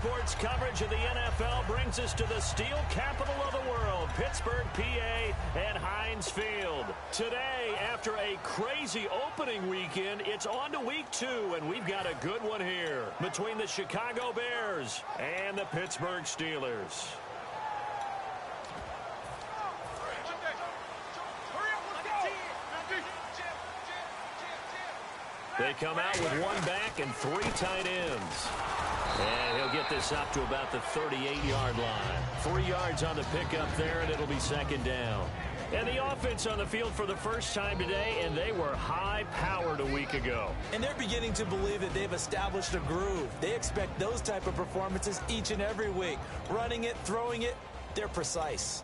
sports coverage of the NFL brings us to the steel capital of the world, Pittsburgh, PA, and Heinz Field. Today, after a crazy opening weekend, it's on to week 2, and we've got a good one here between the Chicago Bears and the Pittsburgh Steelers. They come out with 1 back and 3 tight ends. And he'll get this up to about the 38-yard line. 3 yards on the pickup there, and it'll be 2nd down. And the offense on the field for the first time today, and they were high-powered a week ago. And they're beginning to believe that they've established a groove. They expect those type of performances each and every week. Running it, throwing it, they're precise.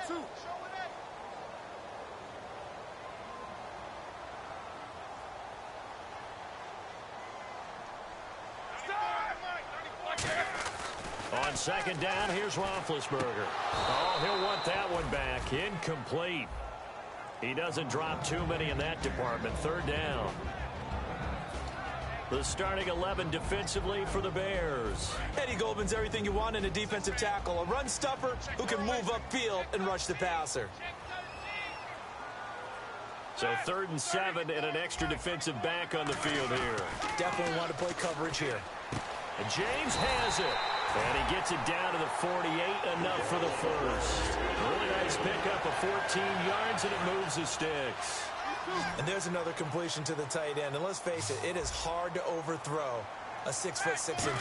Two. On 2nd down, here's Roethlisberger. Oh, he'll want that one back. Incomplete. He doesn't drop too many in that department. 3rd down. The starting 11 defensively for the Bears. Eddie Goldman's everything you want in a defensive tackle. A run stuffer who can move upfield and rush the passer. So 3rd and 7 and an extra defensive back on the field here. Definitely want to play coverage here. And James has it. And he gets it down to the 48, enough for the first. Really nice pickup of 14 yards, and it moves the sticks. And there's another completion to the tight end. And let's face it, it is hard to overthrow a 6'6"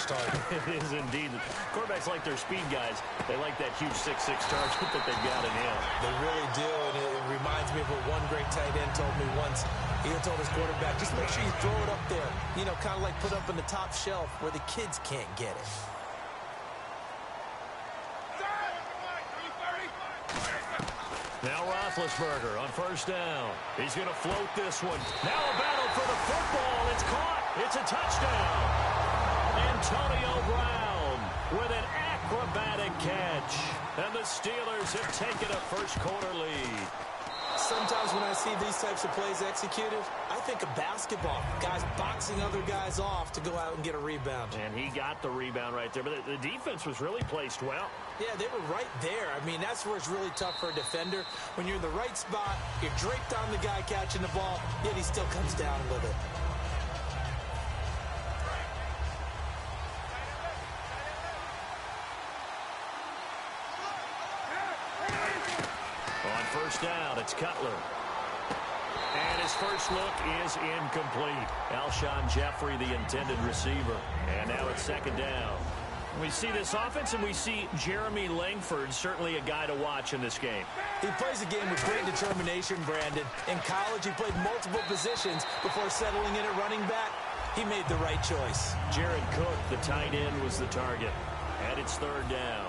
target. It is indeed. Quarterbacks like their speed guys. They like that huge 6'6" target that they've got in him. They really do, and it reminds me of what one great tight end told me once. He told his quarterback, just make sure you throw it up there. You know, kind of like put up in the top shelf where the kids can't get it. Now Roethlisberger on 1st down. He's going to float this one. Now a battle for the football. It's caught. It's a touchdown. Antonio Brown with an acrobatic catch. And the Steelers have taken a first-quarter lead. Sometimes when I see these types of plays executed, I think of basketball. Guys boxing other guys off to go out and get a rebound. And he got the rebound right there. But the defense was really placed well. Yeah, they were right there. I mean, that's where it's really tough for a defender. When you're in the right spot, you're draped on the guy catching the ball, yet he still comes down with it. On 1st down, it's Cutler. And his first look is incomplete. Alshon Jeffrey, the intended receiver. And now it's 2nd down. We see this offense, and we see Jeremy Langford, certainly a guy to watch in this game. He plays the game with great determination, Brandon. In college, he played multiple positions before settling in at running back. He made the right choice. Jared Cook, the tight end, was the target. And it's 3rd down.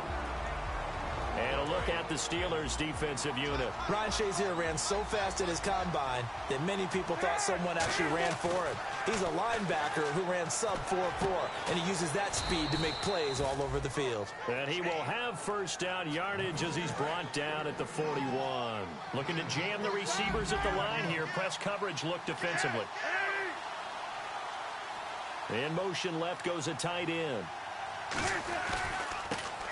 And a look at the Steelers' defensive unit. Ryan Shazier ran so fast at his combine that many people thought someone actually ran for him. He's a linebacker who ran sub 4.4, and he uses that speed to make plays all over the field. And he will have 1st down yardage as he's brought down at the 41. Looking to jam the receivers at the line here. Press coverage look defensively. In motion left goes a tight end.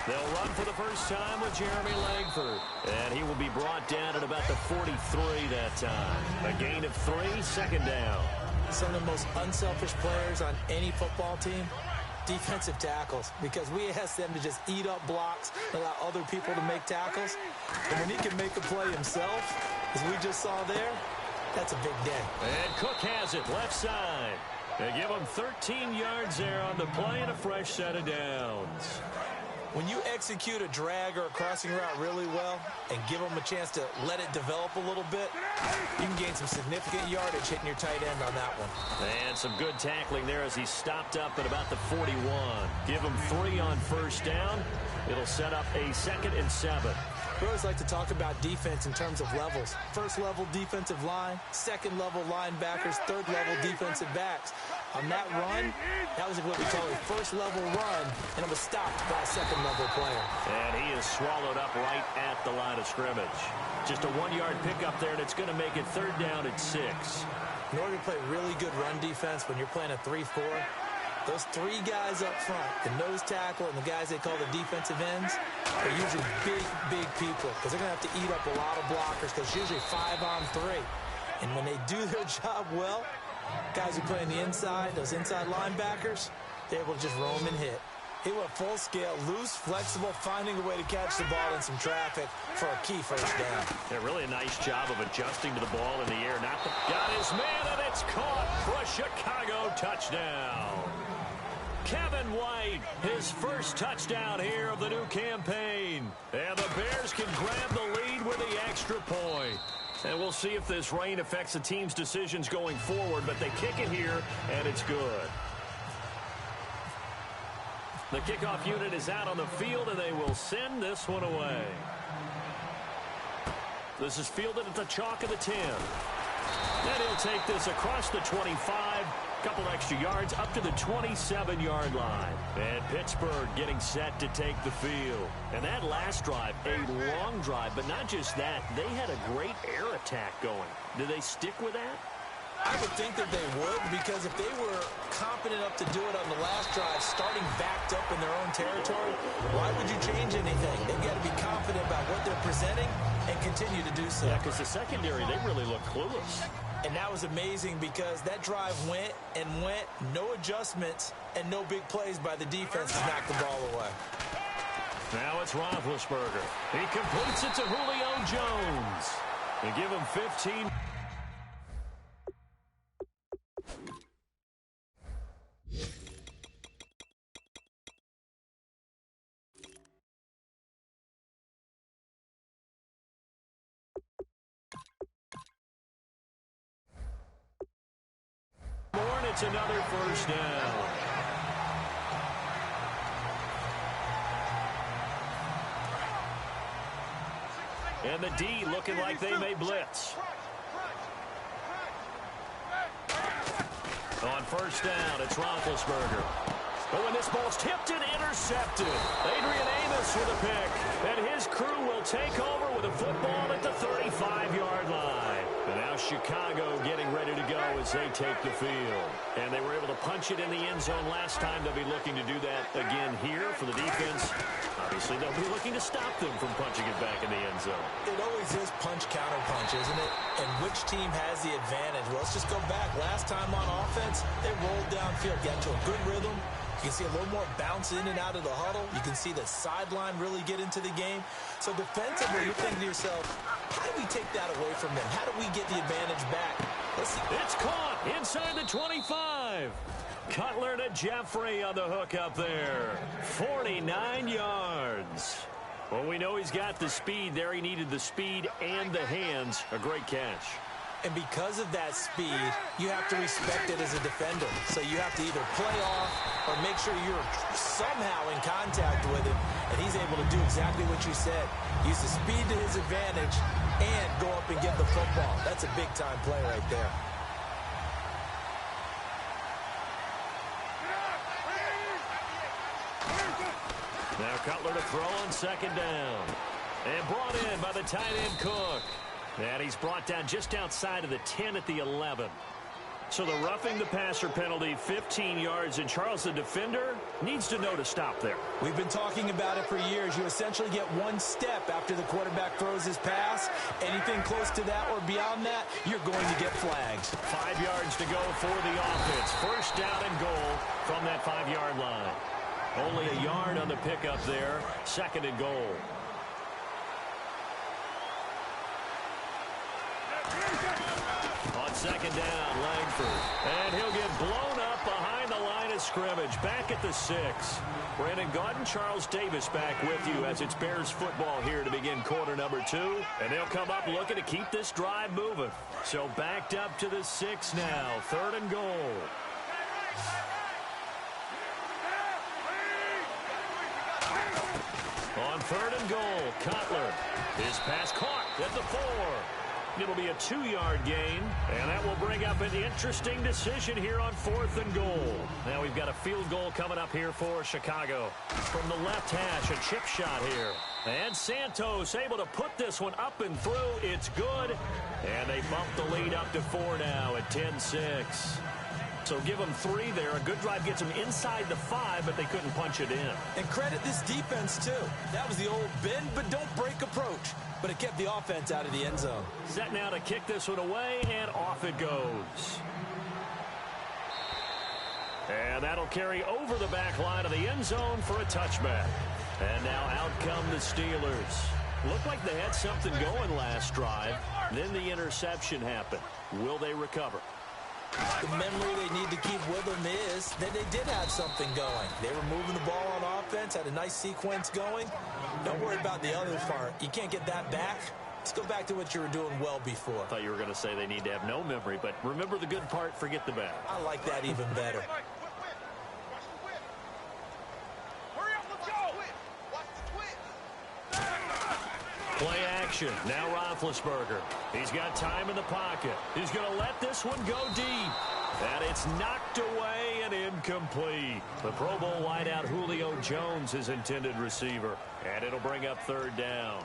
They'll run for the first time with Jeremy Langford. And he will be brought down at about the 43 that time. A gain of 3, 2nd down. Some of the most unselfish players on any football team, defensive tackles, because we ask them to just eat up blocks, allow other people to make tackles. And when he can make a play himself, as we just saw there, that's a big day. And Cook has it, left side. They give him 13 yards there on the play and a fresh set of downs. When you execute a drag or a crossing route really well and give them a chance to let it develop a little bit, you can gain some significant yardage hitting your tight end on that one. And some good tackling there as he stopped up at about the 41. Give him 3 on 1st down. It'll set up a 2nd and 7. We always like to talk about defense in terms of levels. 1st level defensive line, 2nd level linebackers, 3rd level defensive backs. On that run, that was what we call a 1st level run, and it was stopped by a 2nd level player. And he is swallowed up right at the line of scrimmage. Just a 1-yard pickup there, and it's going to make it 3rd down at 6. In order to play really good run defense when you're playing a 3-4, those three guys up front, the nose tackle and the guys they call the defensive ends, are usually big people because they're going to have to eat up a lot of blockers because it's usually 5-on-3. And when they do their job well, guys who play on the inside, those inside linebackers, they're able to just roam and hit. He went full scale, loose, flexible, finding a way to catch the ball in some traffic for a key first down. Yeah, really a nice job of adjusting to the ball in the air. Got his man, and it's caught for a Chicago touchdown. Kevin White, his first touchdown here of the new campaign. And the Bears can grab the lead with the extra point. And we'll see if this rain affects the team's decisions going forward, but they kick it here, and it's good. The kickoff unit is out on the field, and they will send this one away. This is fielded at the chalk of the 10. And he'll take this across the 25, couple extra yards up to the 27-yard line. And Pittsburgh getting set to take the field. And that last drive, a long drive, but not just that. They had a great air attack going. Do they stick with that? I would think that they would, because if they were competent enough to do it on the last drive, starting backed up in their own territory, why would you change anything? They've got to be confident about what they're presenting and continue to do so. Yeah, because the secondary, they really look clueless. And that was amazing because that drive went, no adjustments, and no big plays by the defense to knock the ball away. Now it's Roethlisberger. He completes it to Julio Jones. They give him 15. It's another first down. And the D looking like they may blitz. On first down, it's Roethlisberger. But when this ball's tipped and intercepted, Adrian Amos with a pick. And his crew will take over with a football at the 35-yard line. And now Chicago getting ready to go as they take the field. And they were able to punch it in the end zone last time. They'll be looking to do that again here for the defense. Obviously, they'll be looking to stop them from punching it back in the end zone. It always is punch-counter-punch, isn't it? And which team has the advantage? Well, let's just go back. Last time on offense, they rolled downfield, got to a good rhythm. You can see a little more bounce in and out of the huddle. You can see the sideline really get into the game. So defensively, you're thinking to yourself, how do we take that away from them? How do we get the advantage back? Let's see. It's caught inside the 25. Cutler to Jeffrey on the hook up there. 49 yards. Well, we know he's got the speed there. He needed the speed and the hands. A great catch. And because of that speed, you have to respect it as a defender. So you have to either play off or make sure you're somehow in contact with him. And he's able to do exactly what you said. Use the speed to his advantage and go up and get the football. That's a big-time play right there. Now Cutler to throw on second down. And brought in by the tight end Cook. And he's brought down just outside of the 10 at the 11. So the roughing the passer penalty, 15 yards, and Charles, the defender, needs to know to stop there. We've been talking about it for years. You essentially get one step after the quarterback throws his pass. Anything close to that or beyond that, you're going to get flags. 5 yards to go for the offense. First down and goal from that 5-yard line. Only a yard on the pickup there. Second and goal. On second down, Langford. And he'll get blown up behind the line of scrimmage. Back at the 6. Brandon Gaudin, Charles Davis back with you as it's Bears football here to begin quarter number 2. And they'll come up looking to keep this drive moving. So backed up to the 6 now. Third and goal. On third and goal, Cutler. His pass caught at the 4. It'll be a 2-yard gain, and that will bring up an interesting decision here on 4th and goal. Now we've got a field goal coming up here for Chicago. From the left hash, a chip shot here. And Santos able to put this one up and through. It's good. And they bump the lead up to 4 now at 10-6. So give them 3 there. A good drive gets them inside the 5, but they couldn't punch it in. And credit this defense, too. That was the old bend but don't break approach. But it kept the offense out of the end zone. Set now to kick this one away, and off it goes. And that'll carry over the back line of the end zone for a touchback. And now out come the Steelers. Looked like they had something going last drive. Then the interception happened. Will they recover? The memory they need to keep with them is that they did have something going. They were moving the ball on offense, had a nice sequence going. Don't worry about the other part. You can't get that back. Let's go back to what you were doing well before. I thought you were going to say they need to have no memory, but remember the good part, forget the bad. I like that even better. Play action. Now Roethlisberger. He's got time in the pocket. He's going to let this one go deep. And it's knocked away and incomplete. The Pro Bowl wideout Julio Jones, his intended receiver. And it'll bring up 3rd down.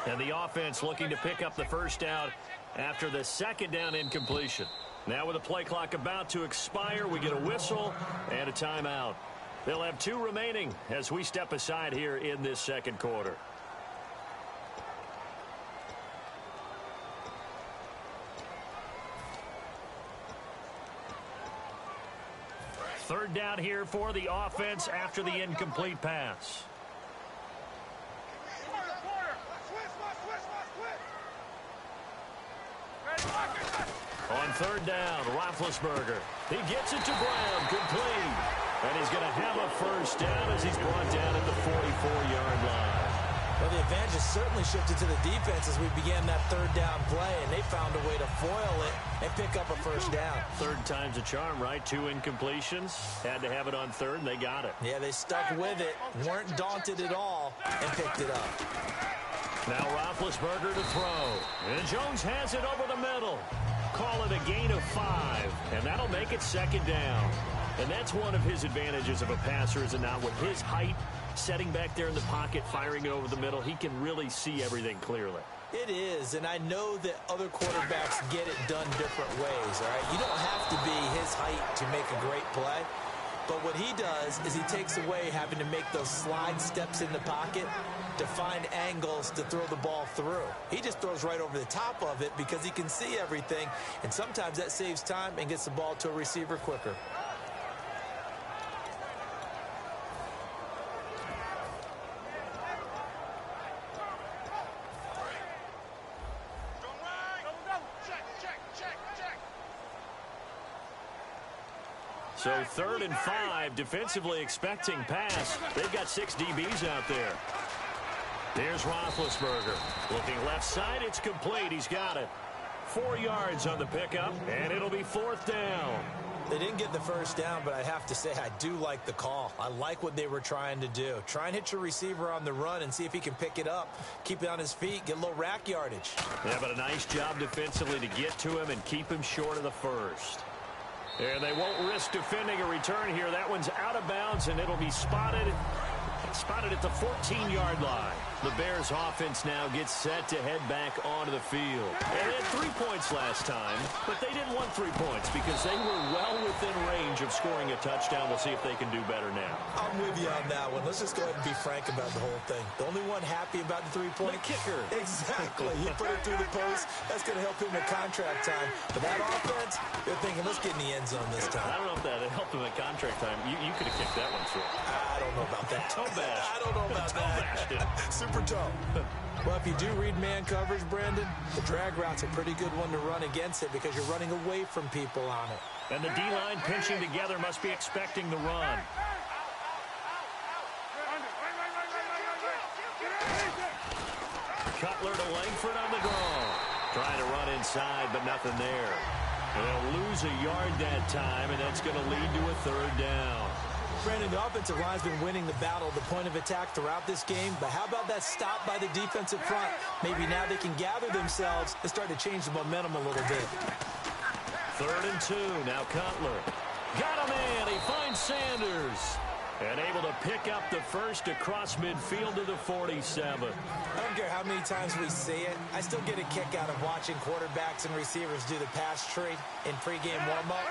And the offense looking to pick up the 1st down after the 2nd down incompletion. Now with the play clock about to expire, we get a whistle and a timeout. They'll have 2 remaining as we step aside here in this 2nd quarter. Third down here for the offense after the incomplete pass. On 3rd down, Roethlisberger. He gets it to Brown, complete. And he's going to have a 1st down as he's brought down at the 44-yard line. Well, the advantage has certainly shifted to the defense as we began that 3rd down play, and they found a way to foil it and pick up a 1st down. 3rd time's a charm, right? 2 incompletions. Had to have it on 3rd, and they got it. Yeah, they stuck with it, weren't daunted at all, and picked it up. Now Roethlisberger to throw. And Jones has it over the middle. Call it a gain of 5, and that'll make it 2nd down. And that's one of his advantages of a passer, is it not? With his height, setting back there in the pocket, firing it over the middle, he can really see everything clearly. It is, and I know that other quarterbacks get it done different ways, all right? You don't have to be his height to make a great play. But what he does is he takes away having to make those slide steps in the pocket to find angles to throw the ball through. He just throws right over the top of it because he can see everything, and sometimes that saves time and gets the ball to a receiver quicker. So 3rd and 5, defensively expecting pass. They've got 6 DBs out there. Here's Roethlisberger. Looking left side, it's complete. He's got it. 4 yards on the pickup, and it'll be 4th down. They didn't get the 1st down, but I have to say I do like the call. I like what they were trying to do. Try and hit your receiver on the run and see if he can pick it up, keep it on his feet, get a little rack yardage. Yeah, but a nice job defensively to get to him and keep him short of the 1st. And they won't risk defending a return here. That one's out of bounds, and it'll be spotted at the 14-yard line. The Bears offense now gets set to head back onto the field. And they had 3 points last time, but they didn't want 3 points because they were well within range of scoring a touchdown. We'll see if they can do better now. I'm with you on that one. Let's just go ahead and be frank about the whole thing. The only one happy about the 3-point kicker. Exactly. He put it through the post. That's going to help him at contract time. But that offense, they're thinking, let's get in the end zone this time. I don't know if that helped him at contract time. You could have kicked that one through. I don't know about that. Toe bash. I don't know about that. Super toe. Well, if you do read man coverage, Brandon, the drag route's a pretty good one to run against it because you're running away from people on it. And the D-line pinching together must be expecting the run. Cutler to Langford on the draw. Trying to run inside, but nothing there. And they'll lose a yard that time, and that's going to lead to a 3rd down. Brandon, the offensive line's been winning the battle at the point of attack throughout this game, but how about that stop by the defensive front? Maybe now they can gather themselves and start to change the momentum a little bit. 3rd and 2. Now Cutler. Got a man. He finds Sanders. And able to pick up the first across midfield to the 47. I don't care how many times we see it. I still get a kick out of watching quarterbacks and receivers do the pass tree in pregame warm-up.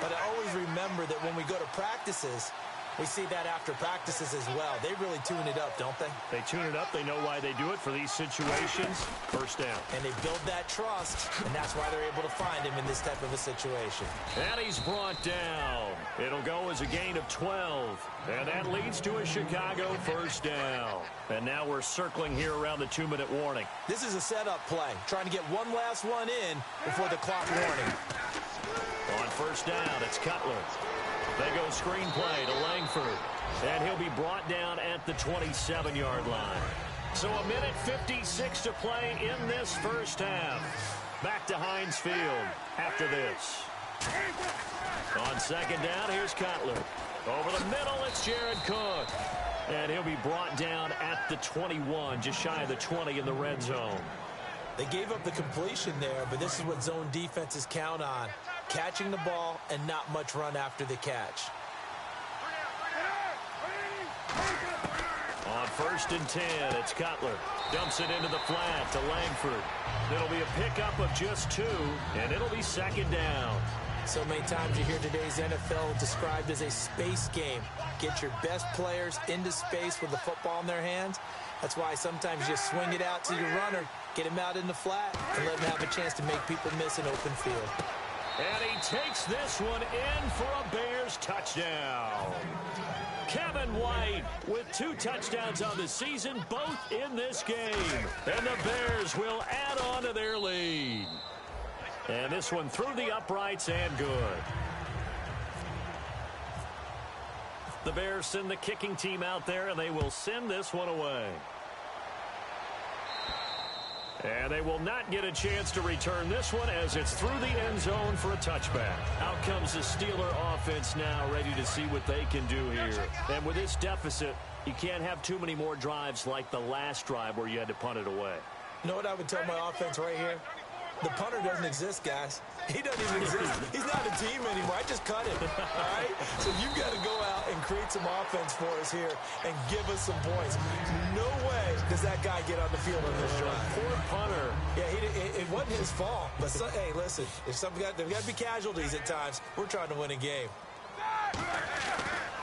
But I always remember that when we go to practices, we see that after practices as well. They really tune it up, don't they? They tune it up. They know why they do it for these situations. First down. And they build that trust, and that's why they're able to find him in this type of a situation. And he's brought down. It'll go as a gain of 12. And that leads to a Chicago first down. And now we're circling here around the 2-minute warning. This is a setup play, trying to get one last one in before the clock warning. On first down, it's Cutler. They go screenplay to Langford. And he'll be brought down at the 27-yard line. So a minute 56 to play in this first half. Back to Heinz Field after this. On second down, here's Cutler. Over the middle, it's Jared Cook. And he'll be brought down at the 21, just shy of the 20 in the red zone. They gave up the completion there, but this is what zone defenses count on. Catching the ball and not much run after the catch. On 1st and 10, it's Cutler. Dumps it into the flat to Langford. It'll be a pickup of just 2, and it'll be second down. So many times you hear today's NFL described as a space game. Get your best players into space with the football in their hands. That's why sometimes you just swing it out to your runner, get him out in the flat, and let him have a chance to make people miss an open field. And he takes this one in for a Bears touchdown. Kevin White with 2 touchdowns on the season, both in this game. And the Bears will add on to their lead. And this one through the uprights and good. The Bears send the kicking team out there, and they will send this one away. And they will not get a chance to return this one as it's through the end zone for a touchback. Out comes the Steeler offense now, ready to see what they can do here. And with this deficit, you can't have too many more drives like the last drive where you had to punt it away. You know what I would tell my offense right here? The punter doesn't exist, guys. He doesn't even exist. He's not a team anymore. I just cut him, all right? So you've got to go out and create some offense for us here and give us some points. No way does that guy get on the field on this drive. Poor punter. Yeah, it wasn't his fault. But, hey, listen, if there's got to be casualties at times. We're trying to win a game.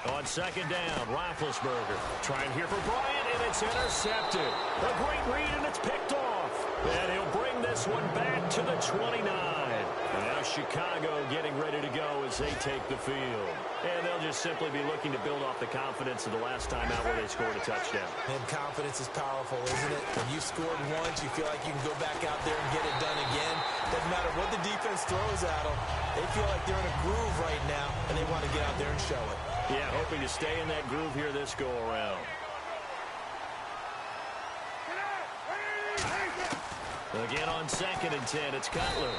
On second down, Roethlisberger trying here for Bryant, and it's intercepted. A great read, and it's picked off. And he'll bring this one back to the 29. And now Chicago getting ready to go as they take the field. And they'll just simply be looking to build off the confidence of the last time out where they scored a touchdown. And confidence is powerful, isn't it? When you've scored once, you feel like you can go back out there and get it done again. Doesn't matter what the defense throws at them. They feel like they're in a groove right now, and they want to get out there and show it. Yeah, hoping to stay in that groove here this go-around. Again on 2nd and 10, it's Cutler.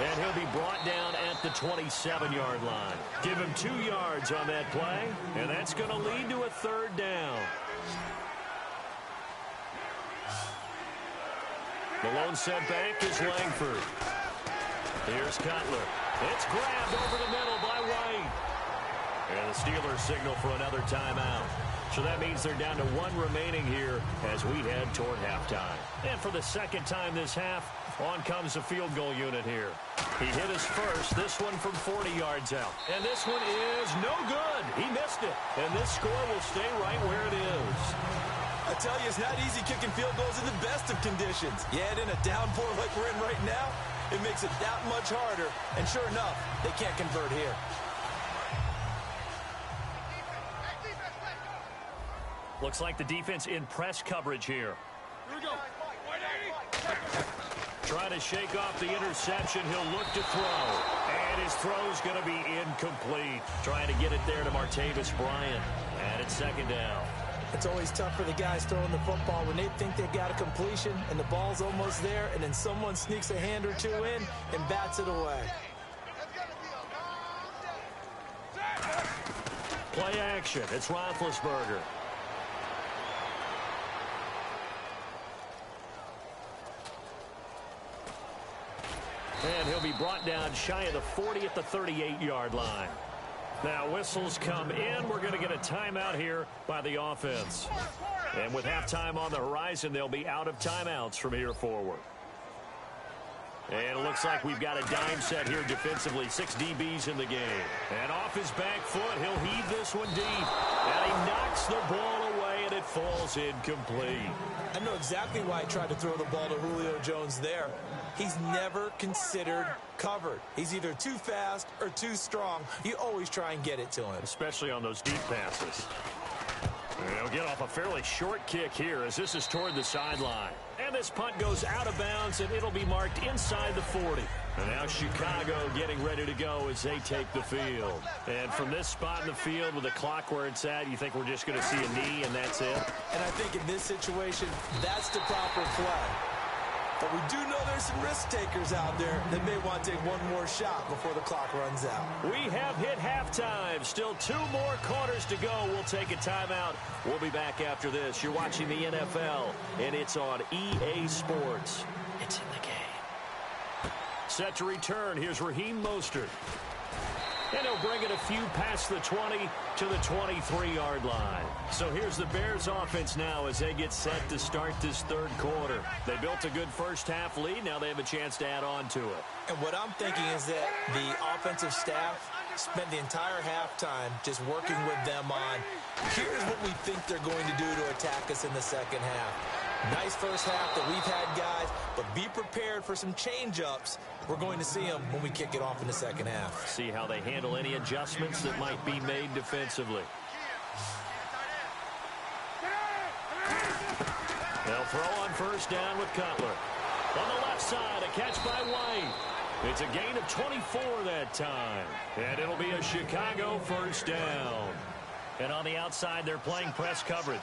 And he'll be brought down at the 27-yard line. Give him 2 yards on that play, and that's going to lead to a 3rd down. The lone setback is Langford. Here's Cutler. It's grabbed over the middle by White. And the Steelers signal for another timeout. So that means they're down to 1 remaining here as we head toward halftime. And for the second time this half, on comes the field goal unit here. He hit his first, this one from 40 yards out. And this one is no good. He missed it. And this score will stay right where it is. I tell you, it's not easy kicking field goals in the best of conditions. Yet in a downpour like we're in right now, it makes it that much harder. And sure enough, they can't convert here. Looks like the defense in press coverage here. Here we go. Trying to shake off the interception. He'll look to throw. And his throw's going to be incomplete. Trying to get it there to Martavis Bryant. And it's 2nd down. It's always tough for the guys throwing the football when they think they got a completion and the ball's almost there, and then someone sneaks a hand or 2 in and bats it away. Play action. It's Roethlisberger. And he'll be brought down shy of the 40 at the 38-yard line. Now whistles come in. We're going to get a timeout here by the offense. And with halftime on the horizon, they'll be out of timeouts from here forward. And it looks like we've got a dime set here defensively. 6 DBs in the game. And off his back foot, he'll heave this one deep. And he knocks the ball away, and it falls incomplete. I know exactly why he tried to throw the ball to Julio Jones there. He's never considered covered. He's either too fast or too strong. You always try and get it to him. Especially on those deep passes. And he'll get off a fairly short kick here as this is toward the sideline. And this punt goes out of bounds, and it'll be marked inside the 40. And now Chicago getting ready to go as they take the field. And from this spot in the field with the clock where it's at, you think we're just going to see a knee and that's it? And I think in this situation, that's the proper play. But we do know there's some risk takers out there that may want to take one more shot before the clock runs out. We have hit halftime. Still 2 more quarters to go. We'll take a timeout. We'll be back after this. You're watching the NFL, and it's on EA Sports. It's in the game. Set to return. Here's Raheem Mostert. And he'll bring it a few past the 20 to the 23-yard line. So here's the Bears offense now as they get set to start this third quarter. They built a good first-half lead. Now they have a chance to add on to it. And what I'm thinking is that the offensive staff spent the entire halftime just working with them on, here's what we think they're going to do to attack us in the second half. Nice first half that we've had, guys, but be prepared for some change-ups. We're going to see them when we kick it off in the second half. See how they handle any adjustments that might be made defensively. They'll throw on first down with Cutler. On the left side, a catch by White. It's a gain of 24 that time. And it'll be a Chicago first down. And on the outside, they're playing press coverage.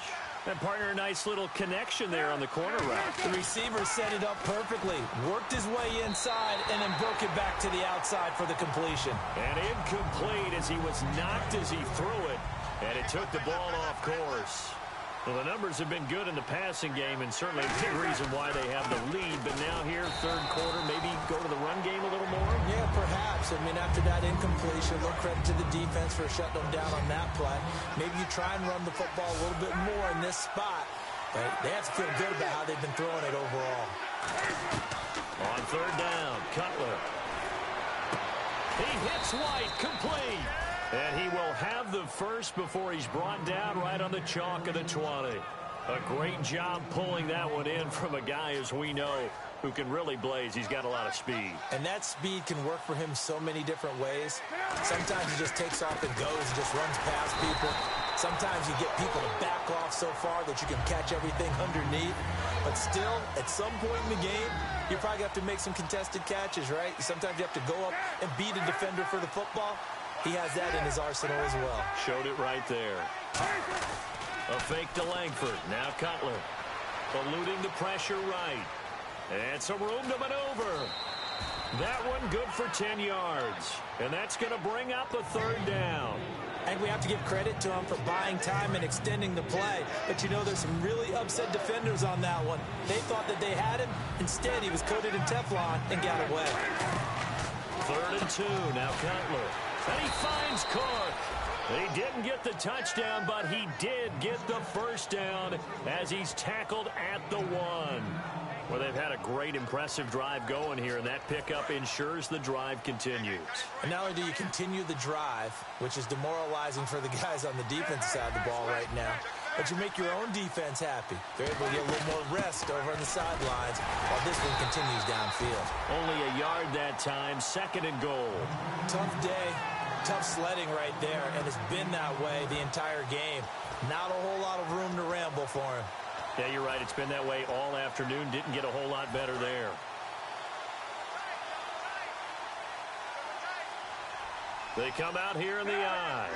And partner, a nice little connection there on the corner route. The receiver set it up perfectly, worked his way inside, and then broke it back to the outside for the completion. And incomplete as he was knocked as he threw it. And it took the ball off course. Well, the numbers have been good in the passing game, and certainly a big reason why they have the lead. But now here, third quarter, maybe go to the run game a little more? Yeah, perhaps. I mean, after that incompletion, a little credit to the defense for shutting them down on that play. Maybe you try and run the football a little bit more in this spot. But they have to feel good about how they've been throwing it overall. On third down, Cutler. He hits White, complete. And he will have the first before he's brought down right on the chalk of the 20. A great job pulling that one in from a guy, as we know, who can really blaze. He's got a lot of speed. And that speed can work for him so many different ways. Sometimes he just takes off and goes and just runs past people. Sometimes you get people to back off so far that you can catch everything underneath. But still, at some point in the game, you probably have to make some contested catches, right? Sometimes you have to go up and beat a defender for the football. He has that in his arsenal as well. Showed it right there. A fake to Langford. Now Cutler. Eluding the pressure right. And some room to maneuver. That one good for 10 yards. And that's going to bring up a third down. And we have to give credit to him for buying time and extending the play. But, you know, there's some really upset defenders on that one. They thought that they had him. Instead, he was coated in Teflon and got away. 3rd and 2. Now Cutler. And he finds Cook. He didn't get the touchdown, but he did get the first down as he's tackled at the 1. Well, they've had a great, impressive drive going here, and that pickup ensures the drive continues. And not only do you continue the drive, which is demoralizing for the guys on the defensive side of the ball right now, but you make your own defense happy. They're able to get a little more rest over on the sidelines while this one continues downfield. Only a yard that time, 2nd and goal. Tough day, tough sledding right there, and it's been that way the entire game. Not a whole lot of room to ramble for him. Yeah, you're right. It's been that way all afternoon. Didn't get a whole lot better there. They come out here in the eye.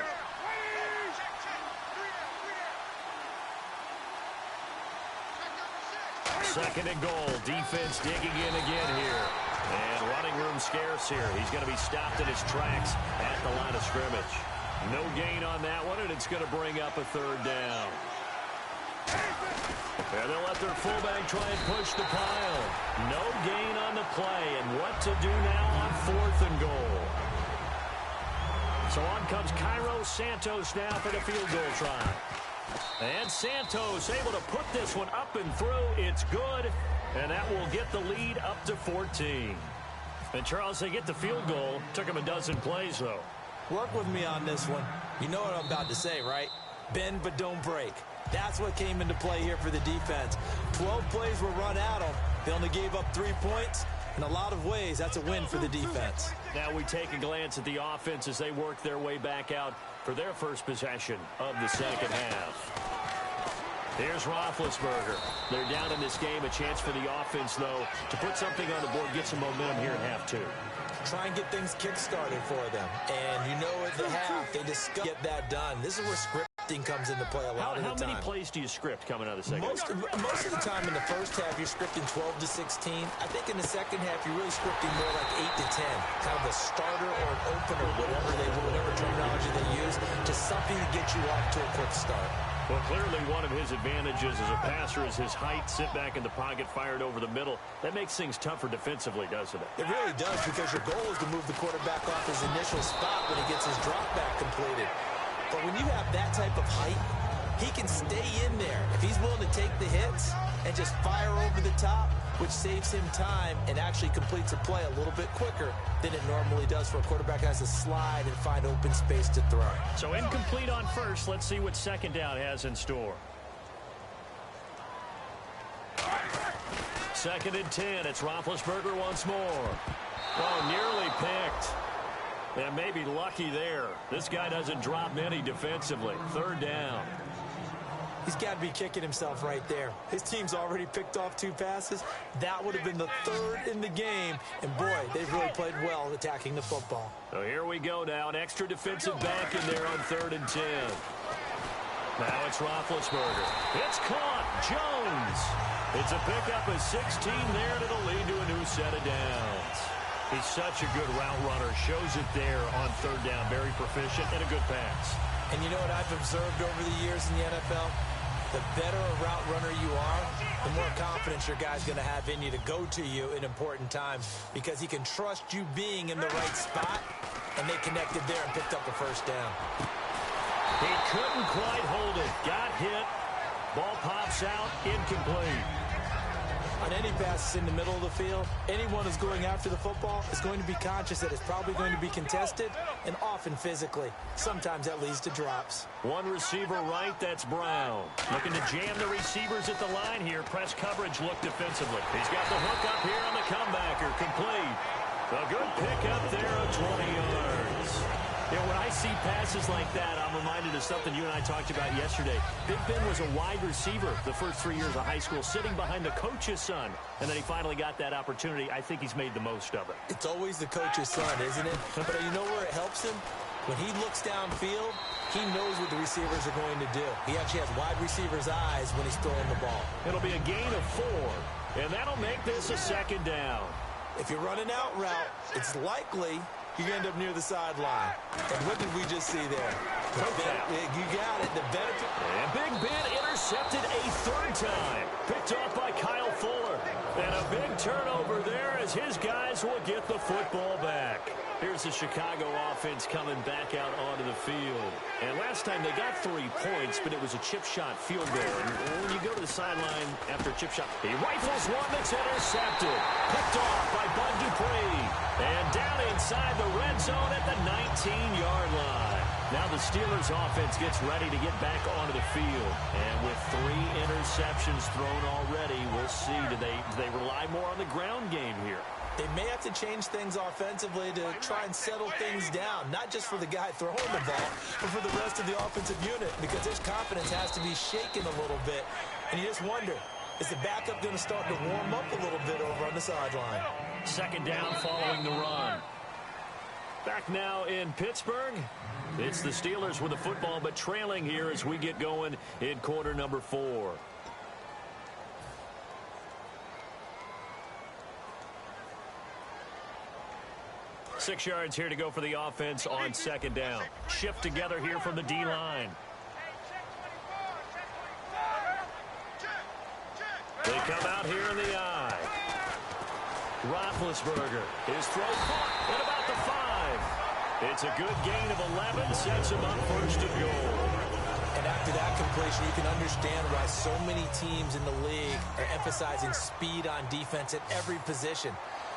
Second and goal. Defense digging in again here. And running room scarce here. He's going to be stopped in his tracks at the line of scrimmage. No gain on that one, and it's going to bring up a third down. And they'll let their fullback try and push the pile. No gain on the play, and what to do now on 4th and goal. So on comes Cairo Santos now for the field goal try. And Santos able to put this one up and through. It's good, and that will get the lead up to 14. And, Charles, they get the field goal. Took them a dozen plays, though. Work with me on this one. You know what I'm about to say, right? Bend but don't break. That's what came into play here for the defense. 12 plays were run at them. They only gave up 3 points. In a lot of ways, that's a win for the defense. Now we take a glance at the offense as they work their way back out for their first possession of the second half. Here's Roethlisberger. They're down in this game. A chance for the offense, though, to put something on the board, get some momentum here in half 2. Try and get things kick-started for them. And you know at the half, they just get that done. This is where scripting comes into play a lot of the time. How many plays do you script coming out of the second half? Most of the time in the first half, you're scripting 12 to 16. I think in the second half, you're really scripting more like 8 to 10. Kind of a starter or an opener, whatever terminology they use, to something to get you off to a quick start. Well, clearly one of his advantages as a passer is his height, sit back in the pocket, fired over the middle. That makes things tougher defensively, doesn't it? It really does, because your goal is to move the quarterback off his initial spot when he gets his drop back completed. But when you have that type of height, he can stay in there. If he's willing to take the hits and just fire over the top, which saves him time and actually completes a play a little bit quicker than it normally does for a quarterback that has to slide and find open space to throw. So incomplete on first. Let's see what second down has in store. 2nd and 10. It's Roethlisberger once more. Oh, nearly picked. And maybe lucky there. This guy doesn't drop many defensively. 3rd down. He's got to be kicking himself right there. His team's already picked off 2 passes. That would have been the 3rd in the game. And, boy, they've really played well attacking the football. So here we go now. An extra defensive back in there on 3rd and 10. Now it's Roethlisberger. It's caught. Jones. It's a pickup of 16 there, and it'll lead to a new set of downs. He's such a good route runner. Shows it there on 3rd down. Very proficient and a good pass. And you know what I've observed over the years in the NFL? The better a route runner you are, the more confidence your guy's going to have in you to go to you in important times, because he can trust you being in the right spot, and they connected there and picked up a 1st down. He couldn't quite hold it. Got hit. Ball pops out. Incomplete. On any passes in the middle of the field, anyone who's going after the football is going to be conscious that it's probably going to be contested, and often physically. Sometimes that leads to drops. One receiver right, that's Brown. Looking to jam the receivers at the line here. Press coverage look defensively. He's got the hook up here on the comebacker. Complete. A good pickup there of 20 yards. Yeah, when I see passes like that, I'm reminded of something you and I talked about yesterday. Big Ben was a wide receiver the first 3 years of high school, sitting behind the coach's son. And then he finally got that opportunity. I think he's made the most of it. It's always the coach's son, isn't it? But you know where it helps him? When he looks downfield, he knows what the receivers are going to do. He actually has wide receivers' eyes when he's throwing the ball. It'll be a gain of 4, and that'll make this a 2nd down. If you're running out route, it's likely you end up near the sideline. And what did we just see there? You got it. The benefit. And Big Ben intercepted a 3rd time. Picked off by Kyle Fuller. And a big turnover there as his guys will get the football back. Here's the Chicago offense coming back out onto the field. And last time they got 3 points, but it was a chip shot field goal. And when you go to the sideline after a chip shot, he rifles one that's intercepted. Picked off by Bud Dupree. And down inside the red zone at the 19-yard line. Now the Steelers offense gets ready to get back onto the field. And with 3 interceptions thrown already, we'll see. Do they rely more on the ground game here? They may have to change things offensively to try and settle things down, not just for the guy throwing the ball, but for the rest of the offensive unit, because his confidence has to be shaken a little bit. And you just wonder, is the backup going to start to warm up a little bit over on the sideline? 2nd down following the run. Back now in Pittsburgh. It's the Steelers with the football, but trailing here as we get going in quarter number 4. 6 yards here to go for the offense on second down. Shift together here from the D-line. They come out here in the eye. Roethlisberger, his throw caught at about the 5. It's a good gain of 11, sets him up first and goal. And after that completion, you can understand why so many teams in the league are emphasizing speed on defense at every position.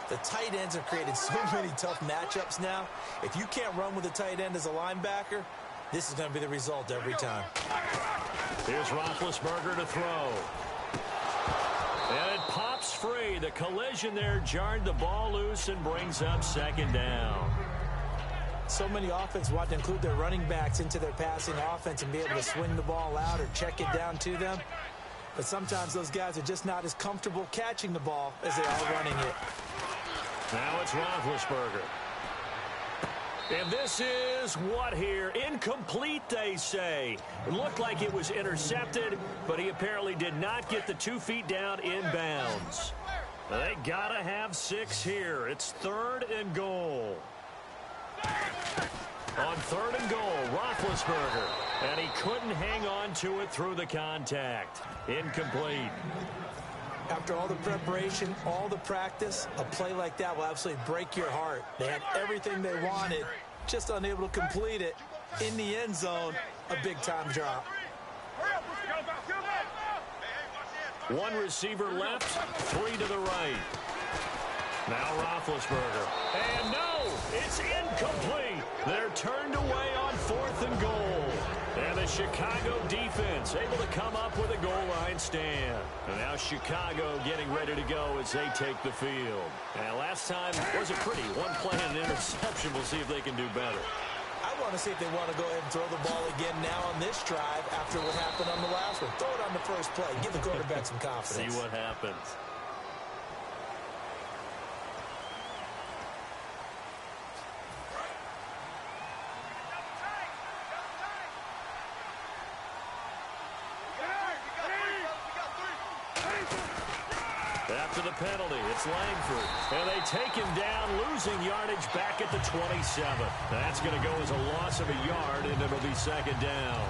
The tight ends have created so many tough matchups now. If you can't run with a tight end as a linebacker, this is going to be the result every time. Here's Roethlisberger to throw. And it pops free. The collision there jarred the ball loose and brings up second down. So many offenses want to include their running backs into their passing offense and be able to swing the ball out or check it down to them. But sometimes those guys are just not as comfortable catching the ball as they are running it. Now it's Roethlisberger. And this is what here? Incomplete, they say. It looked like it was intercepted, but he apparently did not get the 2 feet down in bounds. They got to have 6 here. It's 3rd and goal. On 3rd and goal, Roethlisberger. And he couldn't hang on to it through the contact. Incomplete. After all the preparation, all the practice, a play like that will absolutely break your heart. They had everything they wanted, just unable to complete it. In the end zone, a big-time drop. 1 receiver left, 3 to the right. Now Roethlisberger. And no, it's incomplete. They're turned away on 4th and goal. And the Chicago defense able to come up with a goal line stand. And now Chicago getting ready to go as they take the field. And last time wasn't pretty. 1 play and an interception. We'll see if they can do better. I want to see if they want to go ahead and throw the ball again now on this drive after what happened on the last one. Throw it on the first play. Give the quarterback some confidence. See what happens. After the penalty, it's Langford. And they take him down, losing yardage back at the 27. That's going to go as a loss of a yard, and it'll be second down.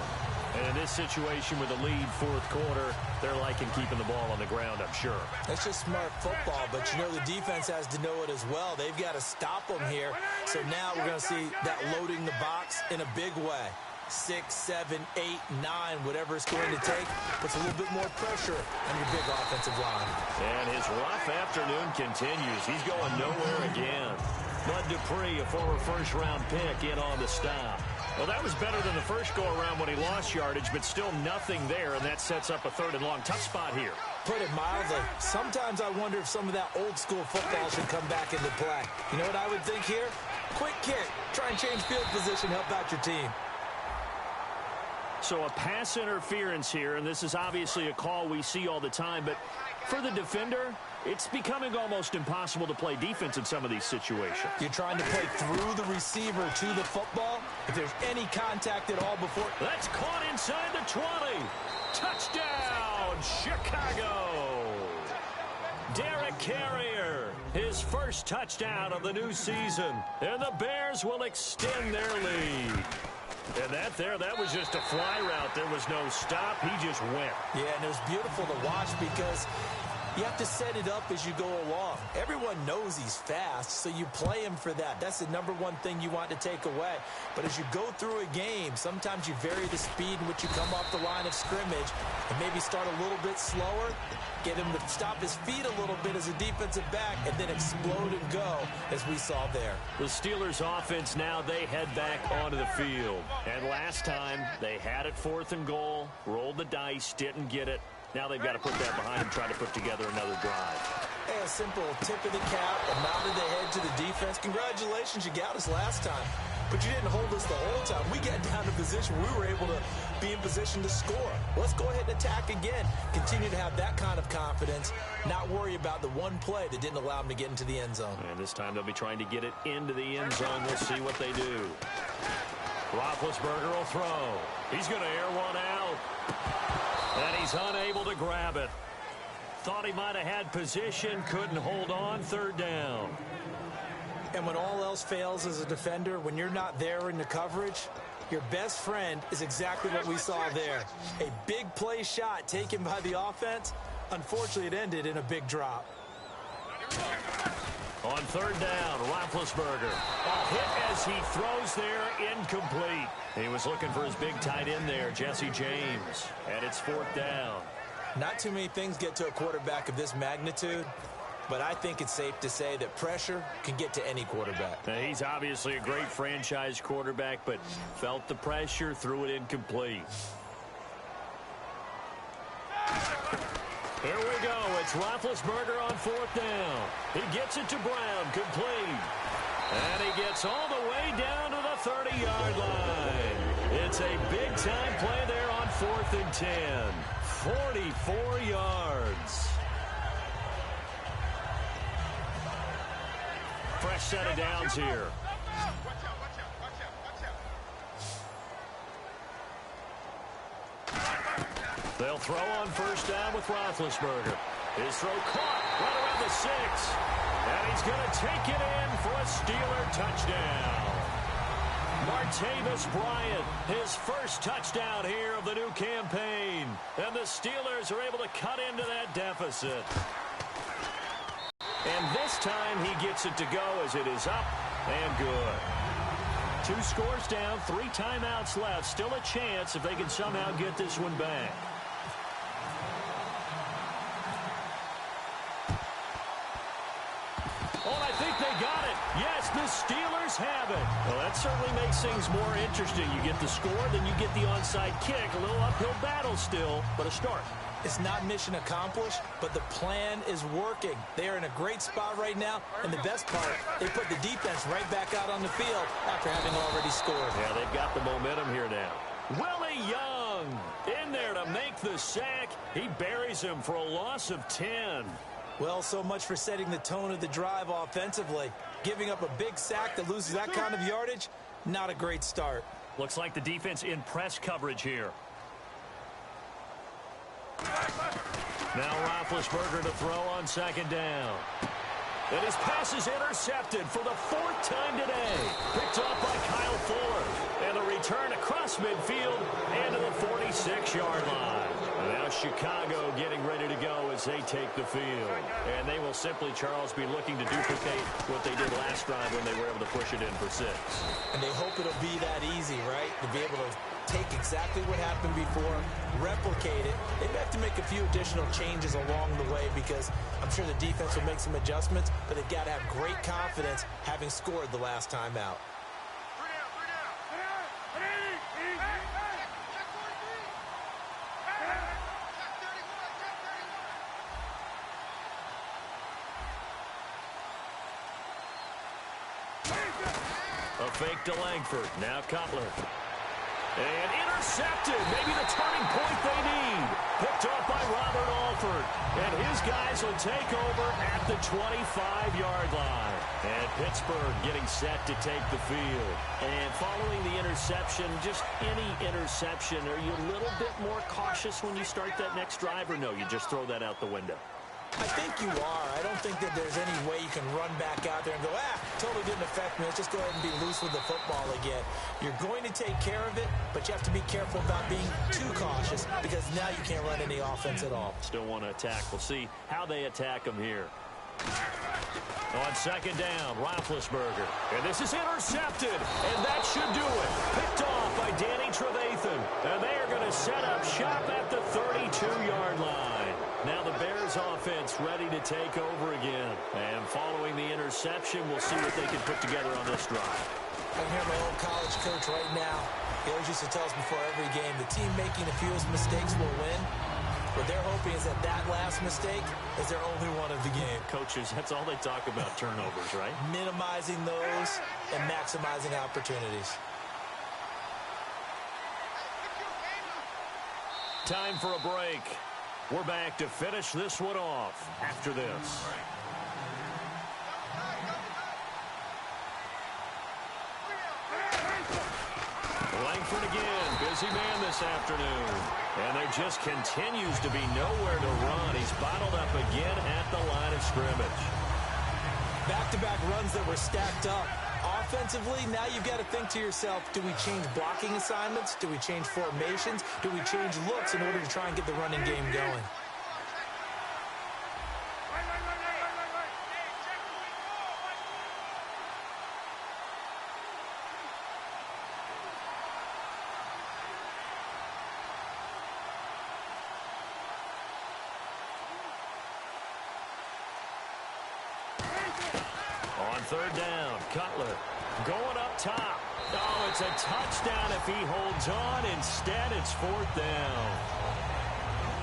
And in this situation with the lead 4th quarter, they're liking keeping the ball on the ground, I'm sure. That's just smart football, but you know the defense has to know it as well. They've got to stop them here. So now we're going to see that loading the box in a big way. 6, 7, 8, 9, whatever it's going to take, puts a little bit more pressure on your big offensive line. And his rough afternoon continues. He's going nowhere again. Bud Dupree, a former first-round pick, in on the stop. Well, that was better than the first go-around when he lost yardage, but still nothing there, and that sets up a 3rd and long. Tough spot here. Put it mildly. Sometimes I wonder if some of that old-school football should come back into play. You know what I would think here? Quick kick. Try and change field position, help out your team. So a pass interference here, and this is obviously a call we see all the time, but for the defender, it's becoming almost impossible to play defense in some of these situations. You're trying to play through the receiver to the football. If there's any contact at all before... That's caught inside the 20. Touchdown, Chicago. Derek Carrier, his first touchdown of the new season. And the Bears will extend their lead. And that was just a fly route. There was no stop. He just went. Yeah, and it was beautiful to watch because you have to set it up as you go along. Everyone knows he's fast, so you play him for that. That's the #1 thing you want to take away. But as you go through a game, sometimes you vary the speed in which you come off the line of scrimmage and maybe start a little bit slower, get him to stop his feet a little bit as a defensive back, and then explode and go, as we saw there. The Steelers' offense now, they head back onto the field. And last time, they had it 4th and goal, rolled the dice, didn't get it. Now they've got to put that behind them, try to put together another drive. Hey, a simple tip of the cap, a nod of the head to the defense. Congratulations, you got us last time. But you didn't hold us the whole time. We got down to position. We were able to be in position to score. Let's go ahead and attack again. Continue to have that kind of confidence. Not worry about the one play that didn't allow them to get into the end zone. And this time they'll be trying to get it into the end zone. We'll see what they do. Roethlisberger will throw. He's going to air one out. And he's unable to grab it. Thought he might have had position. Couldn't hold on. 3rd down. And when all else fails as a defender, when you're not there in the coverage, your best friend is exactly what we saw there. A big play shot taken by the offense. Unfortunately, it ended in a big drop. On third down, Roethlisberger. A hit as he throws there, incomplete. He was looking for his big tight end there, Jesse James. And it's fourth down. Not too many things get to a quarterback of this magnitude, but I think it's safe to say that pressure can get to any quarterback. Now, he's obviously a great franchise quarterback, but felt the pressure, threw it incomplete. Here we go. It's Roethlisberger on fourth down. He gets it to Brown, complete. And he gets all the way down to the 30-yard line. It's a big-time play there on 4th and 10. 44 yards. Fresh set of downs here. They'll throw on first down with Roethlisberger. His throw caught right around the 6. And he's going to take it in for a Steeler touchdown. Martavis Bryant, his first touchdown here of the new campaign. And the Steelers are able to cut into that deficit. And this time he gets it to go as it is up and good. 2 scores down, 3 timeouts left. Still a chance if they can somehow get this one back. Oh, I think they got it. Yes, the Steelers have it. Well, that certainly makes things more interesting. You get the score, then you get the onside kick. A little uphill battle still, but a start. It's not mission accomplished, but the plan is working. They are in a great spot right now, and the best part, they put the defense right back out on the field after having already scored. Yeah, they've got the momentum here now. Willie Young in there to make the sack. He buries him for a loss of 10. Well, so much for setting the tone of the drive offensively. Giving up a big sack that loses that kind of yardage, not a great start. Looks like the defense in press coverage here. Now Roethlisberger to throw on second down. And his pass is intercepted for the 4th time today. Picked off by Kyle Fuller. And a return across midfield and to the 46-yard line. And now Chicago getting ready to go as they take the field. And they will simply, Charles, be looking to duplicate what they did last drive when they were able to push it in for 6. And they hope it'll be that easy, right? To be able to take exactly what happened before, replicate it. They have to make a few additional changes along the way because I'm sure the defense will make some adjustments, but they've got to have great confidence having scored the last time out. A fake to Langford. Now Cutler. And intercepted. Maybe the turning point they need. Picked off by Robert Alford. And his guys will take over at the 25-yard line. And Pittsburgh getting set to take the field. And following the interception, just any interception, are you a little bit more cautious when you start that next drive, or no, you just throw that out the window? I think you are. I don't think that there's any way you can run back out there and go, totally didn't affect me. Let's just go ahead and be loose with the football again. You're going to take care of it, but you have to be careful about being too cautious because now you can't run any offense at all. Still want to attack. We'll see how they attack them here. On second down, Roethlisberger. And this is intercepted, and that should do it. Picked off by Danny Trevathan. And they are going to set up shop at the 32-yard line. Now the Bears offense ready to take over again. And following the interception, we'll see what they can put together on this drive. I can hear my old college coach right now. He always used to tell us before every game, the team making the fewest mistakes will win. What they're hoping is that that last mistake is their only one of the game. Coaches, that's all they talk about, turnovers, right? Minimizing those and maximizing opportunities. Time for a break. We're back to finish this one off after this. Langford again, busy man this afternoon. And there just continues to be nowhere to run. He's bottled up again at the line of scrimmage. Back-to-back runs that were stacked up. Offensively, now you've got to think to yourself, do we change blocking assignments? Do we change formations? Do we change looks in order to try and get the running game going? On third down, Cutler going up top. Oh, it's a touchdown if he holds on. Instead, it's fourth down.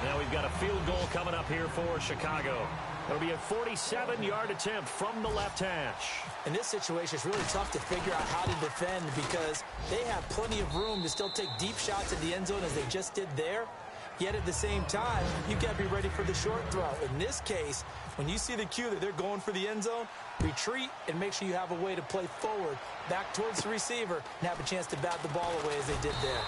Now we've got a field goal coming up here for Chicago. It'll be a 47-yard attempt from the left hash. In this situation, it's really tough to figure out how to defend because they have plenty of room to still take deep shots at the end zone as they just did there. Yet at the same time, you've got to be ready for the short throw. In this case, when you see the cue that they're going for the end zone, retreat and make sure you have a way to play forward, back towards the receiver, and have a chance to bat the ball away as they did there.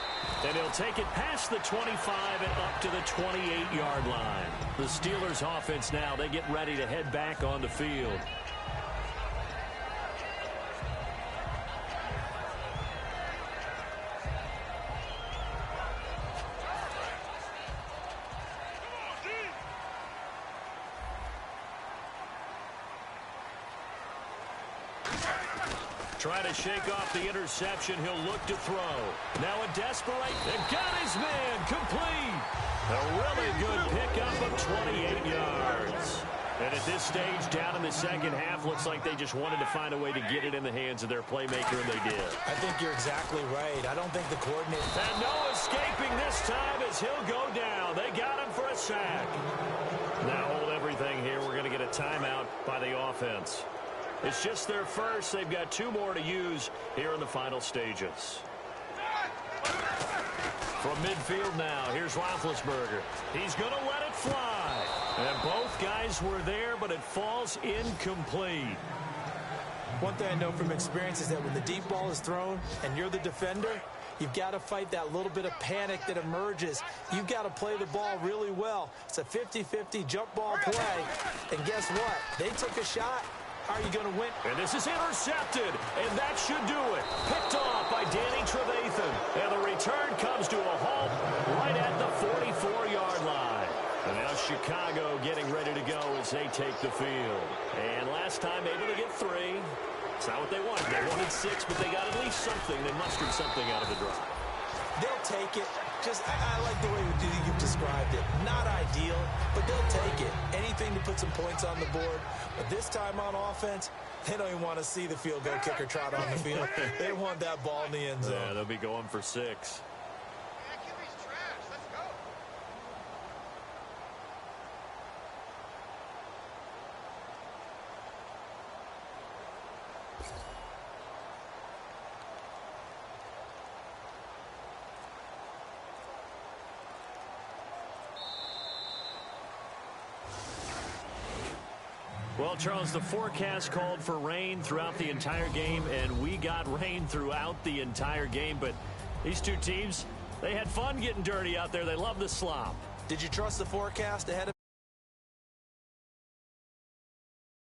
And he'll take it past the 25 and up to the 28-yard line. The Steelers' offense now, they get ready to head back on the field. Trying to shake off the interception. He'll look to throw. Now a desperation. And got his man complete. A really good pickup of 28 yards. And at this stage, down in the second half, looks like they just wanted to find a way to get it in the hands of their playmaker, and they did. I think you're exactly right. I don't think the coordinator... And no escaping this time as he'll go down. They got him for a sack. Now hold everything here. We're going to get a timeout by the offense. It's just their first. They've got two more to use here in the final stages. From midfield now, here's Roethlisberger. He's going to let it fly. And both guys were there, but it falls incomplete. One thing I know from experience is that when the deep ball is thrown and you're the defender, you've got to fight that little bit of panic that emerges. You've got to play the ball really well. It's a 50-50 jump ball play. And guess what? They took a shot. How are you going to win? And this is intercepted, and that should do it. Picked off by Danny Trevathan. And the return comes to a halt right at the 44-yard line. And now Chicago getting ready to go as they take the field. And last time able to get 3. It's not what they wanted. They wanted 6, but they got at least something. They mustered something out of the drive. They'll take it. I like the way you've described it. Not ideal, but they'll take it. Anything to put some points on the board. But this time on offense, they don't even want to see the field goal kicker trot on the field. They want that ball in the end zone. Yeah, they'll be going for 6. Well, Charles, the forecast called for rain throughout the entire game, and we got rain throughout the entire game. But these two teams, they had fun getting dirty out there. They love the slop. Did you trust the forecast ahead of